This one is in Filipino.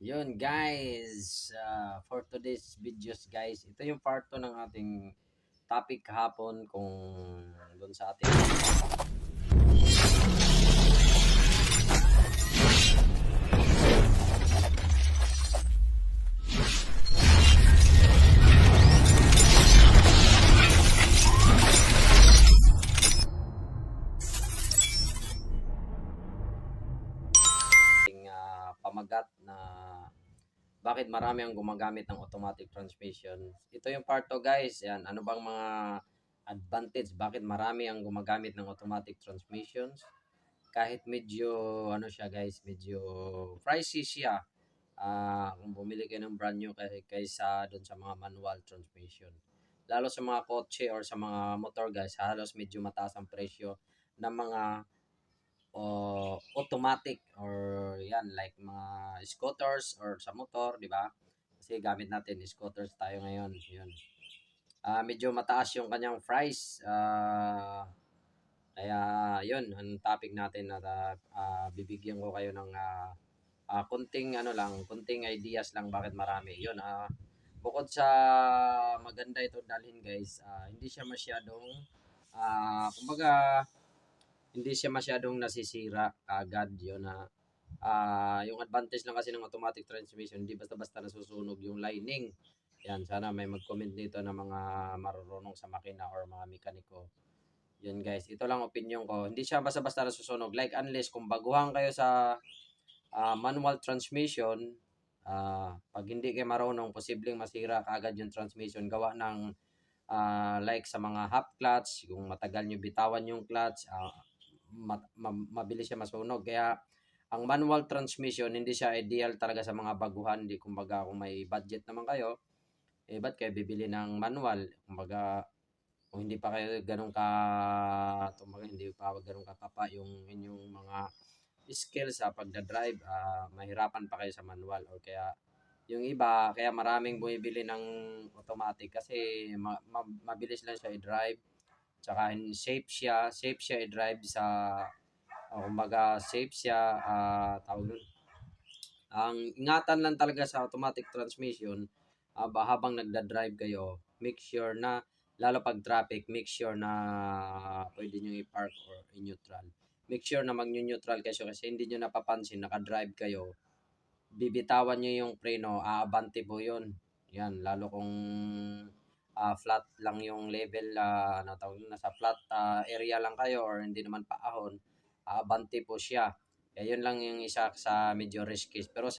Yun guys, for today's videos guys, ito yung part 2 ng ating topic kahapon kung doon sa ating pamagat na bakit marami ang gumagamit ng automatic transmission. Ito yung part 2 guys, yan, ano bang mga advantage, bakit marami ang gumagamit ng automatic transmissions? Kahit medyo ano siya guys, medyo pricey siya. Kung bumili kayo ng brand new kaysa doon sa mga manual transmission. Lalo sa mga kotse or sa mga motor guys, halos medyo mataas ang presyo ng mga automatic or yan like mga scooters or sa motor, di ba? Kasi gamit natin scooters tayo ngayon, yun. Medyo mataas yung kanyang price. Kaya yun, ang topic natin na bibigyan ko kayo ng kunting ano lang, kunting ideas lang bakit marami. Yun, bukod sa maganda ito dalhin guys, hindi siya masyadong kumbaga hindi siya masyadong nasisira agad yun na yung advantage lang kasi ng automatic transmission, hindi basta-basta nasusunog yung lining. Yan, sana may mag-comment dito na mga marurunong sa makina or mga mekaniko. Yun guys, ito lang opinion ko. Hindi siya basta-basta nasusunog. Like unless kung baguhan kayo sa manual transmission, pag hindi kayo marunong, posibleng masira kaagad yung transmission. Gawa ng like sa mga half clutch, kung matagal nyo bitawan yung clutch, mabilis siya masunog. Kaya ang manual transmission, hindi siya ideal talaga sa mga baguhan. Hindi, kumbaga, kung may budget naman kayo, ba't kayo bibili ng manual? Kumbaga, kung hindi pa kayo ganun kumbaga, hindi pa ganun kapapa yung inyong mga skills sa pagdadrive, mahirapan pa kayo sa manual or kaya yung iba, kaya maraming bumibili ng automatic kasi mabilis lang siya i-drive, tsaka safe siya i-drive sa, kumbaga safe siya, tawag nun. Ang ingatan lang talaga sa automatic transmission, habang nagda-drive kayo, make sure na, lalo pag traffic, make sure na pwede nyo i-park or i-neutral. Make sure na mag-neutral kayo kasi hindi nyo napapansin, naka-drive kayo, bibitawan nyo yung preno, aabante po yun. Yan, lalo kung flat lang yung level, ano tawag yun, nasa flat area lang kayo or hindi naman paahon, aabante po siya. Kaya yun lang yung isa sa medyo risky. Pero